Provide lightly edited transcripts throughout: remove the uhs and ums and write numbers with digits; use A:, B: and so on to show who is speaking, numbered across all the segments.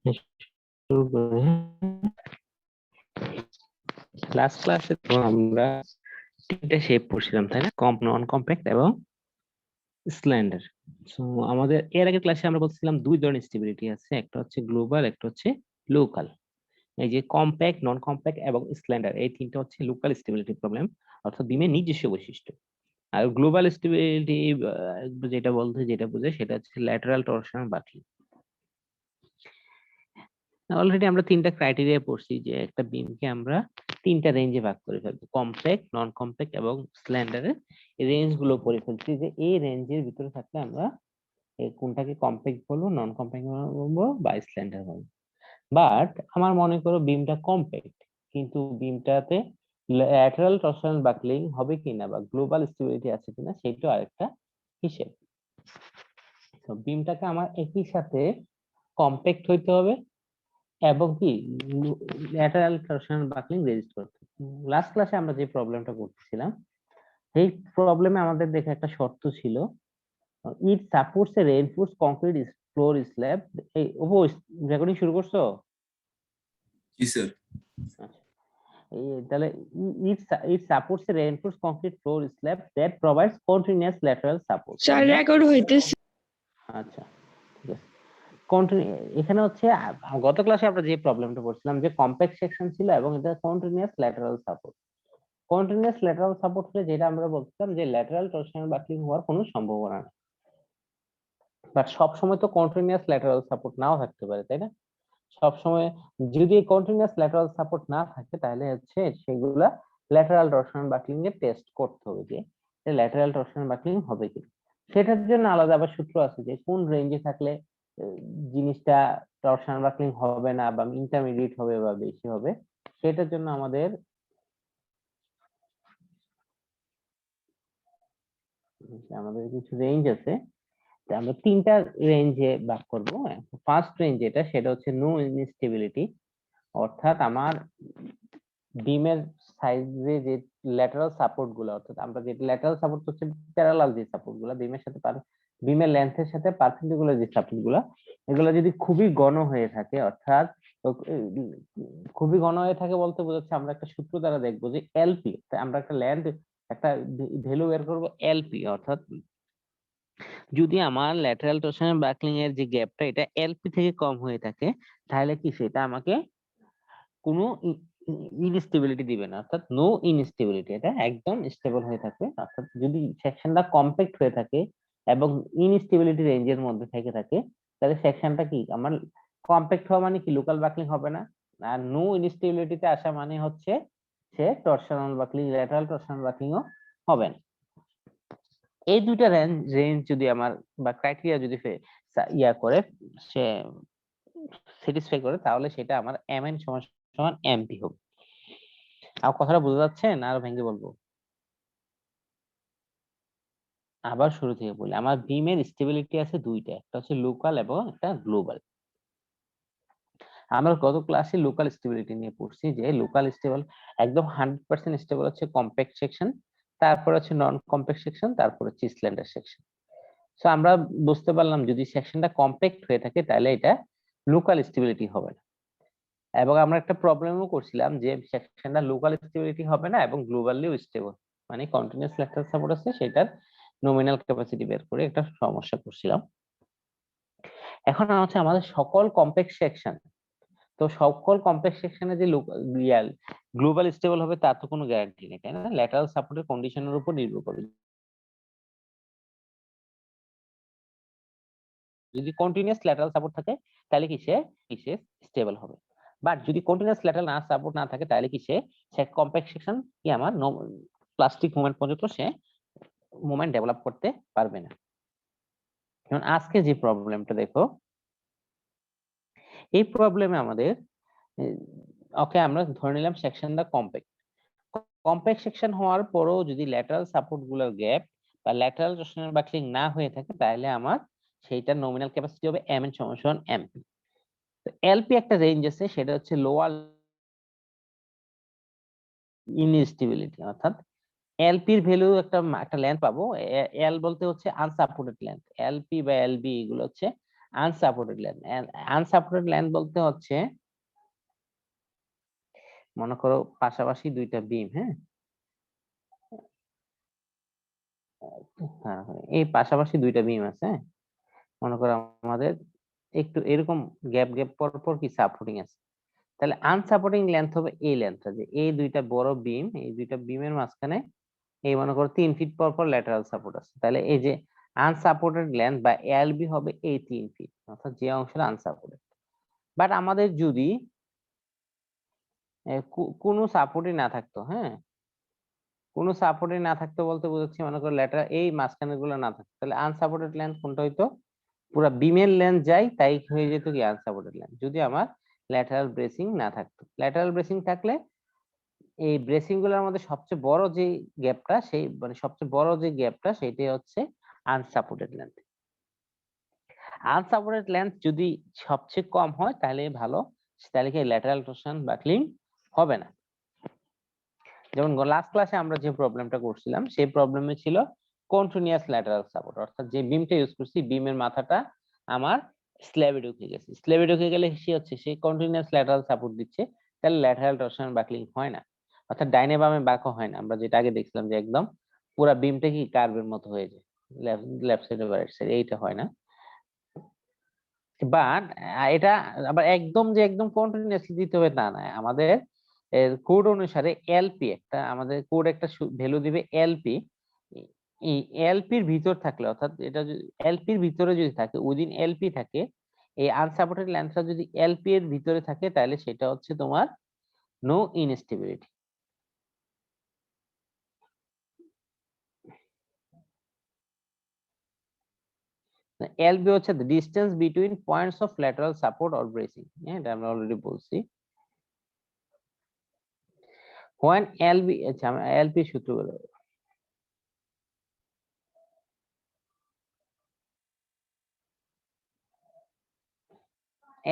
A: শুরু করি। লাস্ট ক্লাসে তো আমরা তিনটা শেপ পড়ছিলাম, তাই না? নন কম্প্যাক্ট এবং স্ল্যান্ডার। সো আমাদের এর আগের ক্লাসে আমরা বলছিলাম দুই ধরনের স্টেবিলিটি আছে, একটা হচ্ছে গ্লোবাল, একটা হচ্ছে লোকাল। এই যে কম্প্যাক্ট, নন কম্প্যাক্ট এবং স্ল্যান্ডার, এই তিনটা হচ্ছে লোকাল স্টেবিলিটি প্রবলেম, অর্থাৎ বিমের নিজস্ব বৈশিষ্ট্য। আর গ্লোবাল স্টেবিলিটি যেটা বোঝায় সেটা হচ্ছে ল্যাটারাল টরশন বাকলিং। অলরেডি আমরা তিনটা ক্রাইটেরিয়া পড়ছি, যে একটা বিমকে আমরা তিনটা রেঞ্জে ভাগ করে ফেলবো, কম্প্যাক্ট, নন কম্প্যাক্ট এবং স্ল্যান্ডারের রেঞ্জ গুলো করে ফেলছি, যে এই রেঞ্জের ভিতরে থাকলে আমরা কোনটাকে কম্প্যাক্ট বলবো, নন কম্প্যাক্ট বলবো বা স্ল্যান্ডার বলবো। বাট আমার মনে করো বিমটা কম্প্যাক্ট, কিন্তু বিমটাতে ল্যাটারাল টরশনাল বাকলিং হবে কিনা বা গ্লোবাল স্টেবিলিটি আছে কিনা সেটাও আরেকটা হিসেব। তো বিমটাকে আমার একই সাথে কম্প্যাক্ট হইতে হবে এবং কি ল্যাটারাল টরশনাল বাকলিং রেজিস্ট করতে। লাস্ট ক্লাসে আমরা যে প্রবলেমটা করতেছিলাম, সেই প্রবলেমে আমাদের দেখে একটা শর্ত ছিল, it supports a reinforce concrete floor slab. এই রেকর্ডিং শুরু করছো?
B: জি স্যার।
A: আচ্ছা, তাহলে it supports a reinforce concrete floor slab that provides continuous lateral support.
C: Sir record হইতেছে।
A: আচ্ছা, ঠিক আছে। এখানে হচ্ছে গত ক্লাসে আমরা যে প্রবলেমটা করছিলাম, যে কম্প্যাক্ট সেকশন ছিল এবং এটা continuous lateral support. Continuous lateral support হলে যেটা আমরা বলছিলাম যে ল্যাটারাল টরশনাল বাকলিং হওয়ার কোনো সম্ভাবনা নেই। বাট সবসময় তো কন্টিনিউয়াস ল্যাটারাল সাপোর্ট নাও থাকতে পারে, তাই না? সবসময় যদি কন্টিনিউয়াস ল্যাটারাল সাপোর্ট না থাকে, তাহলে হচ্ছে সেগুলা ল্যাটারাল টরশনাল বাকলিং এর টেস্ট করতে হবে, যে ল্যাটারাল টরশনাল বাকলিং হবে কি। সেটার জন্য আলাদা আবার সূত্র আছে, যে কোন রেঞ্জে থাকলে জিনিসটা টরশনাল বাকলিং হবে না বা ইন্টারমিডিয়েট হবে বা বেশি হবে। সেটার জন্য আমাদের কিছু রেঞ্জ আছে, আমরা তিনটা রেঞ্জে ভাগ করব। ফার্স্ট রেঞ্জ যেটা, সেটা হচ্ছে নো ইনস্টেবিলিটি, অর্থাৎ আমার বিমের সাইজে যে ল্যাটারাল সাপোর্ট গুলো, অর্থাৎ আমরা যে ল্যাটারাল সাপোর্ট হচ্ছে প্যারালাল যে সাপোর্ট গুলো বিমের সাথে বিমের লেন্থের সাথে পারপেন্ডিকুলার যে সাপোর্ট গুলো, এগুলো যদি খুবই ঘন হয়ে থাকে, অর্থাৎ খুবই ঘন হয়ে থাকে বলতে বোঝাচ্ছে আমরা একটা সূত্র দ্বারা দেখবো যে এলপি, আমরা একটা ল্যান্ড একটা ভ্যালু বের করবো এলপি, অর্থাৎ যদি আমার ল্যাটারাল টরশনাল বাকলিং এর যে গ্যাপটা এটা এলপি থেকে কম হয়ে থাকে, তাহলে কি সেটা আমাকে কোনো ইনস্টেবিলিটি দিবে না, অর্থাৎ নো ইনস্টেবিলিটি, এটা একদম স্টেবল হয়ে থাকবে। অর্থাৎ যদি সেকশনটা কম্প্যাক্ট হয়ে থাকে এবং ইনস্টেবিলিটি রেঞ্জের মধ্যে থেকে থাকে, তাহলে সেকশনটা কি আমার কম্প্যাক্ট হওয়া মানে কি লোকাল বাকলিং হবে না, আর নো ইনস্টেবিলিটিতে আসা মানে হচ্ছে সে টরশনাল বাকলিং, ল্যাটারাল টরশনাল বাকলিংও হবে না। এই দুইটা রেঞ্জ যদি আমার বা ক্রাইটেরিয়া যদি করে সে স্যাটিসফাই করে, তাহলে সেটা আমার mn সমান সমান mp হবে। আর কথাটা বোঝা যাচ্ছে না আরো ভেঙে বলবো? আবার শুরু থেকে বলি, আমার বিমের স্টেবিলিটি আছে দুইটা, একটা হচ্ছে লোকাল এবং একটা গ্লোবাল। আমরা গত ক্লাসে লোকাল স্টেবিলিটি নিয়ে পড়ছি, যে লোকাল স্টেবল একদম 100% স্টেবল হচ্ছে কম্প্যাক্ট সেকশন, তারপর হচ্ছে নন কম্প্যাক্ট সেকশন, তারপর হচ্ছে স্ল্যান্ডার সেকশন। সো আমরা বুঝতে পারলাম যদি সেকশনটা কম্প্যাক্ট হয়ে থাকে তাহলে এটা লোকাল স্টেবিলিটি হবে না, এবং আমরা একটা প্রবলেমও করছিলাম যে সেকশনটা লোকাল স্টেবিলিটি হবে না এবং গ্লোবালিও স্টেবল, মানে কন্টিনিউয়াস ল্যাটারাল সাপোর্ট আছে সেটার নমিনাল ক্যাপাসিটি বের করে একটা সমস্যা করছিলাম। এখন হচ্ছে আমাদের সকল কমপ্লেক্স সেকশন, তো সকল কমপ্লেক্স সেকশনে যে গ্লোবাল স্টেবল হবে তার তো কোনো গ্যারান্টি নেই, তাই না? ল্যাটারাল সাপোর্টের কন্ডিশনের উপর নির্ভর করে। যদি কন্টিনিউয়াস ল্যাটারাল সাপোর্ট থাকে তাহলে কি সে স্টেবল হবে। বাট যদি কন্টিনিউয়াস ল্যাটারাল সাপোর্ট না থাকে তাহলে কি সে কমপ্যাক্ট সেকশন কি আমার প্লাস্টিক মুভমেন্ট পর্যন্ত সে মুভমেন্ট ডেভেলপ করতে পারবে না। যেমন আজকে যে প্রবলেমটা দেখো, এই প্রবলেমে আমাদের ওকে আমরা ধরে নিলাম সেকশনটা কম্প্যাক্ট। কম্প্যাক্ট সেকশন হওয়ার পরেও যদি ল্যাটারাল সাপোর্ট গুলোর গ্যাপ বা ল্যাটারাল টরশনাল বাকলিং না হয়ে থাকে, তাহলে আমার সেইটার নমিনাল ক্যাপাসিটি হবে mn সমান mp। তো এলপি একটা রেঞ্জ আছে, সেটা হচ্ছে লোয়ার ইনস্টেবিলিটি, অর্থাৎ এলপির ভ্যালু একটা লেন্থ পাবো, এল বলতে হচ্ছে আনসাপোর্টেড লেন্থ, এলপি বা এলবি এগুলো হচ্ছে আনসাপোর্টেড লেন্থ। আনসাপোর্টেড লেন্থ বলতে হচ্ছে মনে করো পাশাপাশি দুইটা বিম, হ্যাঁ, এই পাশাপাশি দুইটা বিম আছে, মনে করো আমাদের একটু এরকম গ্যাপ গ্যাপ পর পর কি সাপোর্টিং আছে, তাহলে আনসাপোর্টিং লেন্থ হবে এই লেন্থটা, যে এই দুইটা বড় বিম, এই দুইটা বিমের মাঝখানে এই মনে করো 3 ফিট পর পর ল্যাটারাল সাপোর্ট আছে, তাহলে এই যে আনসাপোর্টেড লেন্থ বা এলবি হবে এই 3 ফিট, অর্থাৎ যে অংশটা আনসাপোর্টেড। বাট আমাদের যদি কোনো সাপোর্টই না থাকতো, হ্যাঁ, কোনো সাপোর্টই না থাকতো বলতে বোঝাচ্ছি মনে করো ল্যাটারাল এই মাঝখানে গুলো না থাকতো, তাহলে আনসাপোর্টেড লেন্থ কোনটা হইতো, পুরো বিমের লেন্থ যাই তাই হয়ে যেত কি আনসাপোর্টেড লেন্থ, যদি আমার ল্যাটারাল ব্রেসিং না থাকতো। ল্যাটারাল ব্রেসিং থাকলে এই ব্রেসিং গুলোর মধ্যে সবচেয়ে বড় যে গ্যাপটা, সেই মানে সবচেয়ে বড় যে গ্যাপটা সেটাই হচ্ছে আনসাপোর্টেড লেন্থ। আনসাপোর্টেড লেন্থ যদি সবচেয়ে কম হয় তাহলে ভালো, তাহলে কি ল্যাটারাল টরশন বাকলিং হবে না। যেমন লাস্ট ক্লাসে আমরা যে প্রবলেমটা করছিলাম সেই প্রবলেমে ছিল কন্টিনিউয়াস ল্যাটারাল সাপোর্ট, অর্থাৎ যে বিমটা ইউজ করছি বিমের মাথাটা আমার স্ল্যাবে ঢুকে গেছে, স্ল্যাবে ঢুকে গেলে সে হচ্ছে সেই কন্টিনিউয়াস ল্যাটারাল সাপোর্ট দিচ্ছে, তাহলে ল্যাটারাল টরশন বাকলিং হয় না, অর্থাৎ ডাইনে বামে বাঁকা হয় না। আমরা যেটা আগে দেখছিলাম যে একদম পুরা বিমটা কি কার্ভের মতো হয়ে যায়, লেফট সাইড বা রাইট সাইড, এইটা হয় না। বাট এটা আবার একদম যে একদম কন্টিনিউয়াসলি দিতে হবে তা না, আমাদের কোড অনুসারে এলপি একটা, আমাদের কোড একটা ভ্যালু দিবে এলপি, এই এলপির ভিতর থাকলে, অর্থাৎ এটা এলপির ভিতরে যদি থাকে, উইদিন এলপি থাকে, এই আনসাপোর্টেড লেন্থটা যদি এলপি এর ভিতরে থাকে তাহলে সেটা হচ্ছে তোমার নো ইনস্টেবিলিটি। এলবি হচ্ছে the distance between points of lateral support or bracing, হ্যাঁ, এটা আমরা অলরেডি বলছি। when এলবি, আচ্ছা আমরা এলপি সূত্র বলে,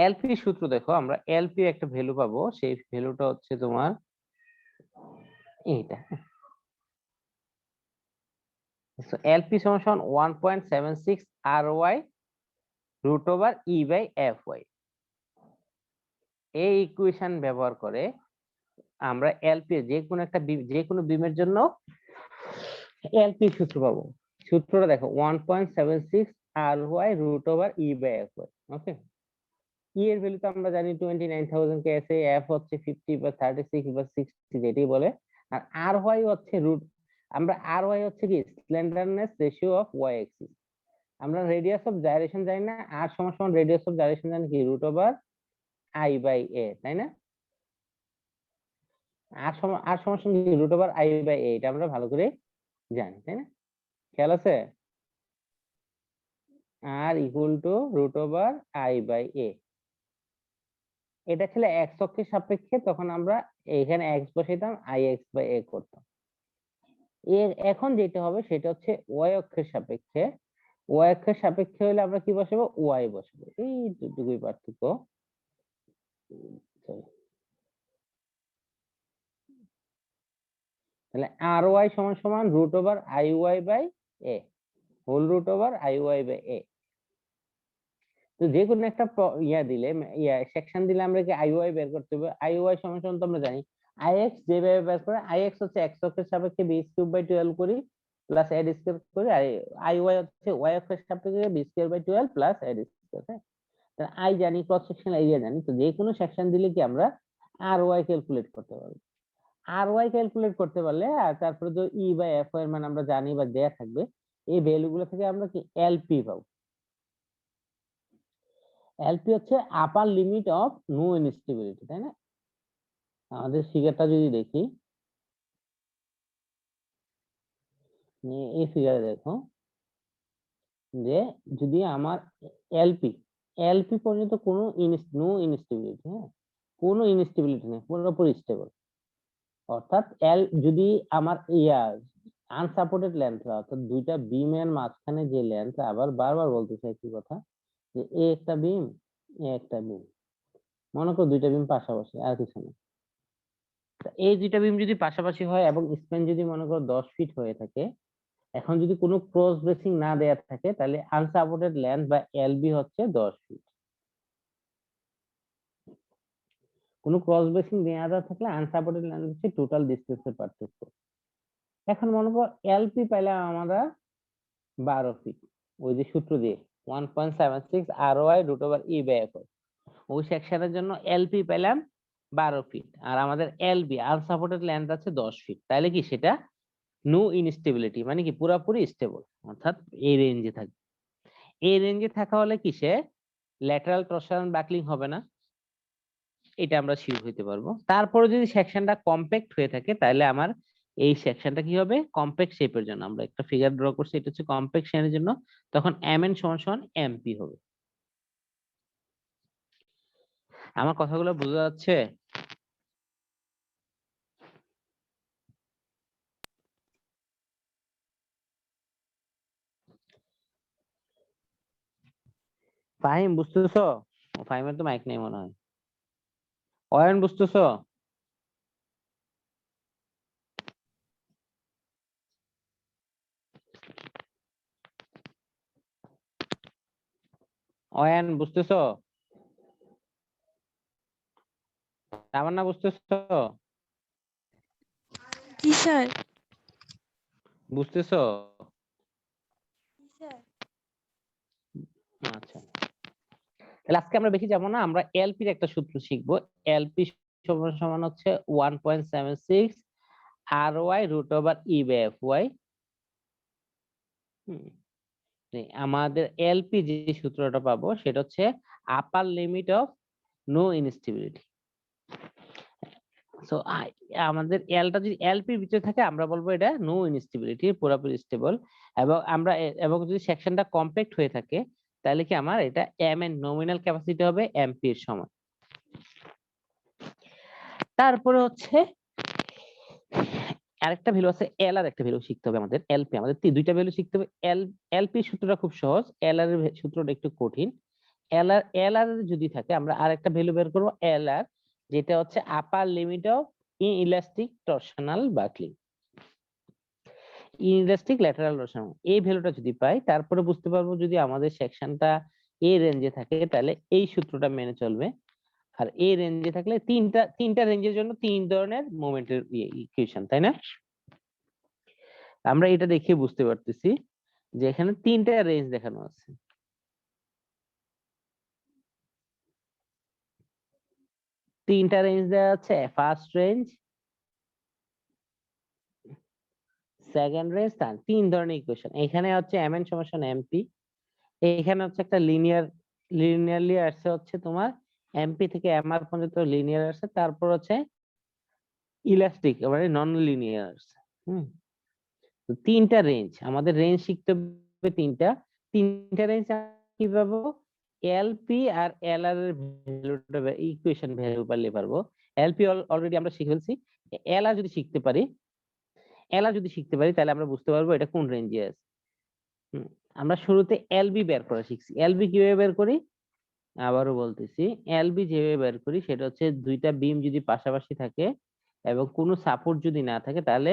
A: এলপি সূত্র দেখো, আমরা এলপি একটা ভ্যালু পাবো, সেই ভ্যালুটা হচ্ছে তোমার এইটা, এলপি সমান 1.76 RY root over E by F Y. এই ইকুয়েশন ব্যবহার করে আমরা এলপি যে কোনো একটা যে কোনো বিমের জন্য এলপি সূত্র পাবো। সূত্রটা দেখো 1.76 RY root over E by F Y. Okay, E এর ভ্যালু তো আমরা জানি 29,000 কে আছে, এফ হচ্ছে 50 বা 36 বা 60 যেটাই বলে, আর আর ওয়াই হচ্ছে রুট, আমরা আর ওয়াই হচ্ছে কি স্লেন্ডারনেস রেশিও অফ ওয়াই এক্সিস, আমরা রেডিয়াস অফ জাইরেশন জানি না, আর সমান সমান রেডিয়াস অফ জাইরেশন জানি কি root over I by A, তাই না? আর সমান সমান কি root over I by A, এটা আমরা ভালো করে জানি, তাই না? খেয়াল আছে? আর equal to root over I by A, এটা ছিল এক্স অক্ষের সাপেক্ষে, তখন আমরা এখানে এক্স বসাইতাম, আই এক্স বাই এ করতাম। এর এখন যেটা হবে সেটা হচ্ছে ওয়াই অক্ষের সাপেক্ষে, ওয়াই অক্ষের সাপেক্ষে হলে আমরা কি বসাবো, ওয়াই বসাবো, এই দুটোই পার্থক্য। তাহলে আর ওয়াই সমান সমান root over I Y by A, whole root over I Y by A. তো যে কোনো একটা দিলে, সেকশন দিলে আমরা কি আই ওয়াই বের করতে হবে, আই ওয়াই সমান সমান তো আমরা জানি আই এক্স যেভাবে বের করে, আই এক্স হচ্ছে এক্স অক্ষের সাপেক্ষে বি কিউব বাই 12 করি প্লাস এ স্কয়ার করি, আর আই ওয়াই হচ্ছে ওয়াই অক্ষের সাপেক্ষে B square by 12 plus A square. হ্যাঁ, তাহলে আই জানি, ক্রস সেকশনাল এরিয়া জানি, তো যে কোনো সেকশন দিলে কি আমরা আর ওয়াই ক্যালকুলেট করতে পারবো। আর ওয়াই ক্যালকুলেট করতে পারলে আর তারপরে তো ই বাই এফ এর মান আমরা জানি বা দেয়া থাকবে, এই ভ্যালু গুলো থেকে আমরা কি এলপি পাবো। এলপি হচ্ছে upper limit of no instability, তাই না? আমাদের ফিগারটা যদি দেখি, এই ফিগারে দেখো যে যদি আমার এলপি, এলপি পর্যন্ত কোনো নো ইনস্টেবিলিটি, হ্যাঁ, কোনো ইনস্টেবিলিটি নেই, পুরোপুরি স্টেবল, অর্থাৎ এল যদি আমার আনসাপোর্টেড লেন্থ, অর্থাৎ দুইটা বিমের মাঝখানে যে লেন্থ, আবার বারবার বলতে চাই কি কথা, যে এ একটা বিম, এ একটা বিম, মনে করো দুইটা বিম পাশাপাশি, আর কিছু না, এই দুইটা বিম যদি পাশাপাশি হয় এবং স্প্যান যদি মনে করো 10 ফিট হয়ে থাকে, এখন যদি কোনো ক্রস ব্রেসিং না দেয়া থাকে তাহলে আনসাপোর্টেড লেন্থ বা এলবি হচ্ছে 10 ফিট। কোনো ক্রস ব্রেসিং দেয়া থাকলে আনসাপোর্টেড লেন্থ হচ্ছে টোটাল ডিসটেন্সের পার্থক্য। এখন মনে করো এলপি পেলাম আমরা 12 ফিট, ওই যে সূত্র দিয়ে 1.76 ROI √E/F, ওই সেকশনের জন্য এলপি পেলাম 12 ফিট, আর আমাদের এলবি আনসাপোর্টেড লেন্থ আছে 10 ফিট, তাহলে কি সেটা নো ইনস্টেবিলিটি, মানে কি পুরাপুরি স্টেবল, অর্থাৎ এই রেঞ্জে থাকবে। এই রেঞ্জে থাকা হলে কি সে ল্যাটারাল টরশন বাকলিং হবে না, এটা আমরা শিওর হইতে পারবো। তারপরে যদি সেকশনটা কম্প্যাক্ট হয়ে থাকে তাহলে আমার এই সেকশনটা কি হবে, কম্প্যাক্ট শেপের জন্য আমরা একটা ফিগার ড্র করছি, এটা হচ্ছে কম্প্যাক্ট শেপের জন্য, তখন mn = mp হবে। আমার কথাগুলো বোঝা যাচ্ছে? ফাহিম বুঝতেছো? ফাহিমের তো মাইক নেই মনে হয়। অয়ন বুঝতেছো? অয়ন বুঝতেছো? তামান্না বুঝতেছো?
C: জি স্যার।
A: বুঝতেছো?
C: স্যার
A: আচ্ছা, তাহলে আজকে আমরা বেশি যাবো না, আমরা এলপির একটা সূত্র শিখবো। এলপি সমান হচ্ছে 1.76 ROI √E/FY। আমাদের এলপি যে সূত্রটা পাবো সেটা হচ্ছে upper limit of no instability. So আমাদের এলটা যদি এলপির ভিতরে থাকে আমরা বলবো এটা নো ইনস্টেবিলিটি, পুরোপুরি স্টেবল। এবং যদি সেকশনটা কম্প্যাক্ট হয়ে থাকে তাহলে কি আমার এটা এম এর নমিনাল ক্যাপাসিটি হবে এমপি এর সমান। তারপরে হচ্ছে আরেকটা ভ্যালু আছে এল, আর একটা ভ্যালু শিখতে হবে আমাদের এলপি, আমাদের দুইটা ভ্যালু শিখতে হবে। এলপি সূত্রটা খুব সহজ, এল আর এর সূত্রটা একটু কঠিন। এল আর যদি থাকে আমরা আরেকটা ভ্যালু বের করবো এল আর, যেটা হচ্ছে upper limit of inelastic torsional buckling, inelastic lateral torsion. এই ভ্যালুটা যদি পাই তারপরে বুঝতে পারবো যদি আমাদের সেকশনটা এই রেঞ্জে থাকে তাহলে এই সূত্রটা মেনে চলবে, আর এই রেঞ্জে থাকলে তিনটা রেঞ্জের জন্য তিন ধরনের মোমেন্টের ইকুয়েশন, তাই না? আমরা এটা দেখে বুঝতে পারতেছি যে এখানে তিনটা রেঞ্জ দেখানো আছে। তিনটা রেঞ্জ দেওয়া আছে, ফার্স্ট রেঞ্জ, সেকেন্ড রেঞ্জ, তিন ধরনের ইকুয়েশন। এখানে হচ্ছে mn = mp, এখানে হচ্ছে একটা লিনিয়ারলি আসছে হচ্ছে তোমার এমপি থেকে mr পর্যন্ত লিনিয়ার আসছে, তারপর হচ্ছে ইলাস্টিক মানে নন লিনিয়ার আসছে। তো তিনটা রেঞ্জ, আমাদের রেঞ্জ শিখতে হবে তিনটা রেঞ্জ কি পাবো, এলপি আর এল আর এর ভ্যালুটা ইকুয়েশন ভ্যালু পারলে পারবো। এলপি অলরেডি আমরা শিখে ফেলছি, এল আর যদি শিখতে পারি তাহলে আমরা বুঝতে পারবো এটা কোন রেঞ্জে আছে। আমরা শুরুতে এলবি বের করা শিখছি। এলবি কিভাবে বের করি আবারও বলতেছি, এলবি যেভাবে বের করি সেটা হচ্ছে দুইটা বিম যদি পাশাপাশি থাকে এবং কোনো সাপোর্ট যদি না থাকে তাহলে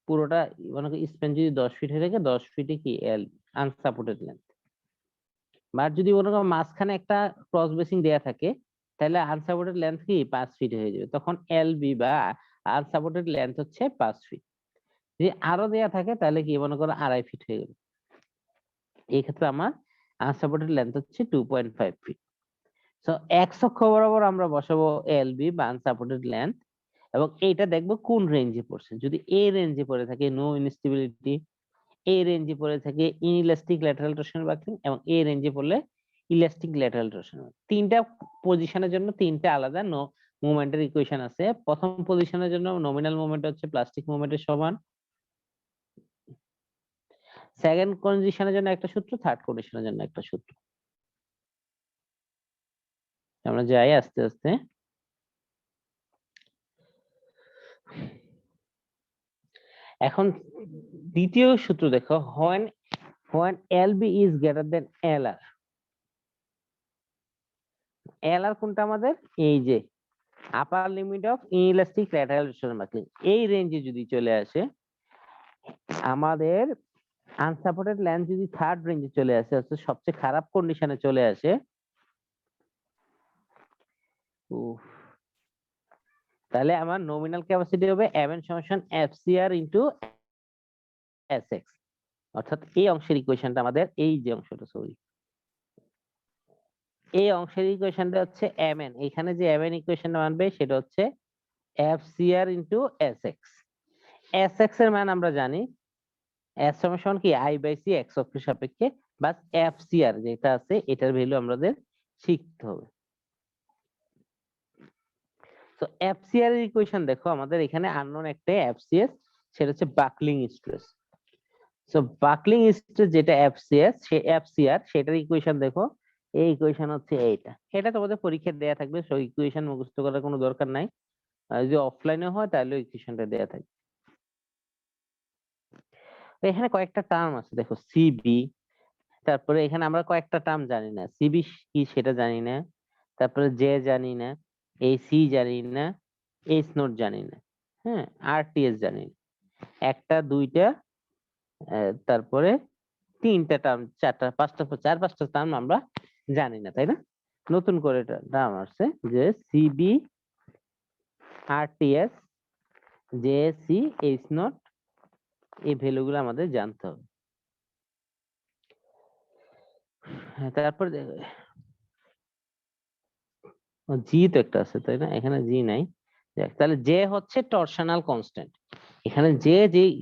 A: পুরোটা মানে স্প্যান যদি 10 ফিট হয়ে থাকে 10 ফিটে কি এল আনসাপোর্টেড লেন্থ। বাট যদি মনে করো মাঝখানে একটা ক্রস বেসিং দেয়া থাকে তাহলে আনসাপোর্টেড লেন্থ কি 5 ফিট হয়ে যাবে, তখন এলবি বা আনসাপোর্টেড লেন্থ হচ্ছে 5 ফিট। যদি আরো দেয়া থাকে তাহলে কি মনে করো 2.5 ফিট হয়ে যাবে। এই ক্ষেত্রে আমার আনসাপোর্টেড লেন্থ হচ্ছে 2.5 ফিট। সো এক্স অক্ষ বরাবর আমরা বসাবো এলবি বা আনসাপোর্টেড লেন্থ, এবং এইটা দেখবো কোন রেঞ্জে পড়ছে। যদি এই রেঞ্জে পড়ে থাকে নো ইনস্টেবিলিটি, এই রেঞ্জে পড়ে থাকে ইনইলাস্টিক ল্যাটারাল টরশনাল বাকলিং, এবং এই রেঞ্জে পড়লে ইলাস্টিক ল্যাটারাল টরশনাল। তিনটা পজিশনের জন্য তিনটা আলাদা মুভমেন্টের ইকুয়েশন আছে। প্রথম পজিশনের জন্য নমিনাল মুভমেন্ট হচ্ছে প্লাস্টিক মুভমেন্টের সমান, সেকেন্ড কন্ডিশনের জন্য একটা সূত্র, থার্ড কন্ডিশনের জন্য একটা সূত্র। আমরা যাই আস্তে আস্তে। এখন দ্বিতীয় সূত্র দেখো, when LB is greater than LR। LR কোনটা আমাদের, এই যে upper limit of inelastic lateral torsional buckling, এই রেঞ্জে যদি চলে আসে আমাদের আনসাপোর্টেড ল্যান্ড যদি থার্ড রেঞ্জে চলে আসে, অর্থাৎ সবচেয়ে খারাপ কন্ডিশনে চলে আসে, উফ, তাহলে আমার নমিনাল ক্যাপাসিটি হবে mn সমান FCR ইনটু SX। অর্থাৎ এই অংশের ইকুয়েশনটা আমাদের, এই যে অংশটা, সরি, এই অংশের ইকুয়েশনটা হচ্ছে mn, এখানে যে mn ইকুয়েশনটা মানবে সেটা হচ্ছে FCR ইনটু SX। SX এর মান আমরা জানি, S সমান কি I/C x অক্ষের সাপেক্ষে, বাস FCR যেটা আছে এটার ভ্যালু আমাদের শিখতে হবে। তো FCR এর ইকুয়েশন দেখো, আমাদের এখানে আননোন একটা FCS, সেটা হচ্ছে buckling stress. So buckling stress যেটা FCS, সে FCR সেটার ইকুয়েশন দেখো, এই ইকুয়েশন হচ্ছে এইটা। এটা তোমাদের পরীক্ষায় দেয়া থাকবে, সো ইকুয়েশন মুখস্থ করার কোনো দরকার নাই। আর যদি অফলাইনে হয় তাহলে ইকুয়েশনটা দেয়া থাকবে। তো এখানে কয়েকটা টার্ম আছে দেখো, সিবি, তারপরে এখানে আমরা কয়েকটা টার্ম জানি না, সিবি কি সেটা জানি না, তারপরে জে জানি না, এসি জানি না, এস নোট জানি না, হ্যাঁ, আরটিএস জানি না, একটা দুইটা, তারপরে তিনটা টার্ম, চারটা পাঁচটা, চার পাঁচটা টার্ম আমরা জানি না, তাই না? নতুন করে টার্ম আসছে যে CB, RTS, JAC, H naught, এই ভ্যালুগুলো আমাদের জানতে হবে। তারপর জি তো একটা আছে তাই না, এখানে জি নাই। যাক, তাহলে জে হচ্ছে টরশনাল কনস্ট্যান্ট। এখানে যে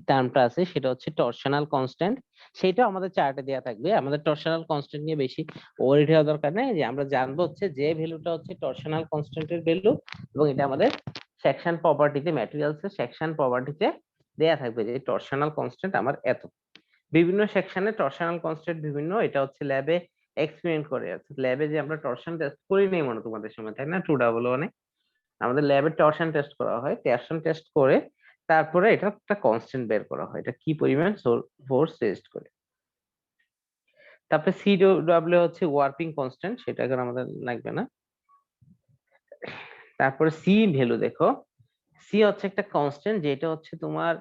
A: টার্মটা আছে সেটা হচ্ছে টরশনাল কনস্ট্যান্ট, সেটাও আমাদের চার্টে দেওয়া থাকবে। আমাদের টরশনাল কনস্ট্যান্ট নিয়ে বেশি ওয়ারিড হওয়ার দরকার নেই, যে আমরা জানবো হচ্ছে যে ভ্যালুটা হচ্ছে টরশনাল কনস্ট্যান্টের ভ্যালু, এবং এটা আমাদের সেকশন প্রপার্টিতে, ম্যাটেরিয়ালস এর সেকশন প্রপার্টিতে দেয়া থাকবে যে টরশনাল কনস্ট্যান্ট আমার এত। বিভিন্ন সেকশনে টরশনাল কনস্ট্যান্ট বিভিন্ন, এটা হচ্ছে ল্যাবে এক্সপেরিমেন্ট করে আছে। ল্যাবে যে আমরা টরশন টেস্ট করি নেই মনে তোমাদের সময়, তাই না? 211 আমাদের ল্যাবে টরশন টেস্ট করা হয়, টরশন টেস্ট করে তারপরে এটা একটা কনস্ট্যান্ট বের করা হয়, এটা কি পরিমাণ ফোর্স টেস্ট করে। তারপরে সি ডব্লিউ হচ্ছে ওয়ার্পিং কনস্ট্যান্ট, সেটা এখন আমাদের লাগবে না। তারপরে সি ভ্যালু দেখো, সি হচ্ছে একটা কনস্ট্যান্ট, যেটা হচ্ছে তোমার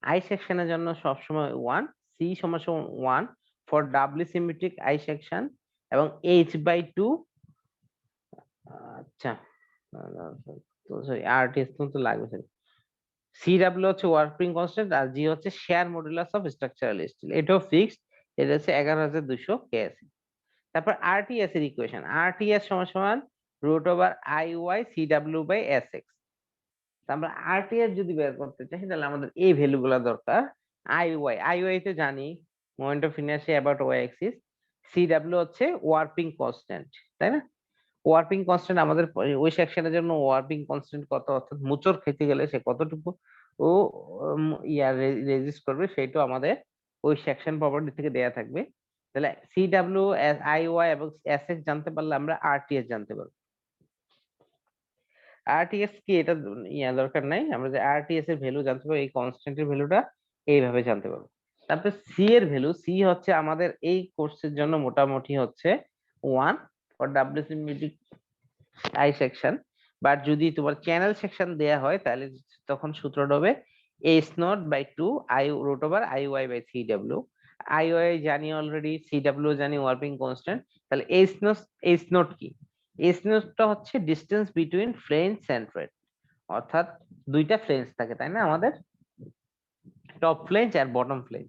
A: আই সেকশনের জন্য সবসময় 1, সি সমান সমান 1 for doubly symmetric I section, এবং h/2, আচ্ছা তো সরি আরটিএস তো লাগবে। সি ডাব্লিউ হচ্ছে ওয়ার্কিং কনস্ট্যান্ট, আর জি হচ্ছে shear modulus of structural steel, এটাও ফিক্সড, এটা হচ্ছে 11,200 কেএসি। তারপর আরটিএস এর ইকুয়েশন, আরটিএস সমান সমান √IY/CW/SX। আমরা আরটিএস যদি বের করতে চাই তাহলে আমাদের এই ভ্যালু গুলা দরকার। আইওয়াই তে জানি moment of inertia about Y axis, CW হচ্ছে ওয়ার্পিং কনস্ট্যান্ট, তাই না? ওয়ার্পিং কনস্ট্যান্ট আমাদের ওই সেকশনের জন্য ওয়ার্পিং কনস্ট্যান্ট কত, অর্থাৎ মোচড় খেতে গেলে সে কতটুকু ও ইয়ার রেজিস্ট করবে, সেটাও আমাদের ওই সেকশন প্রপার্টি থেকে দেয়া থাকবে। তাহলে সিডব্লিউ, আইওয়াই এবং এসএক্স জানতে পারলে আমরা আরটিএস জানতে পারবো। আরটিএস কি এটা দরকার নাই, আমরা যে আরটিএস এর ভ্যালু জানতে পারবো, এই কনস্ট্যান্টের ভ্যালুটা এইভাবে জানতে পারবো। তারপরে সি এর ভ্যালু, সি হচ্ছে আমাদের এই কোর্সের জন্য মোটামুটি হচ্ছে 1 for WC I section, but যদি তোমার চ্যানেল সেকশন দেয়া হয় তাহলে তখন সূত্রটা হবে H0/2 I√IY/CW। আইওয়াই জানি অলরেডি, সিডব্লিউ জানি ওয়ার্পিং কনস্ট্যান্ট, তাহলে এইচ নোট কি? এইচ নোটটা হচ্ছে ডিস্টেন্স বিটুইন ফ্লেঞ্জ সেন্ট্রয়েড, অর্থাৎ দুইটা ফ্লেঞ্জ থাকে তাই না আমাদের, টপ ফ্লেঞ্জ আর বটম ফ্লেঞ্জ।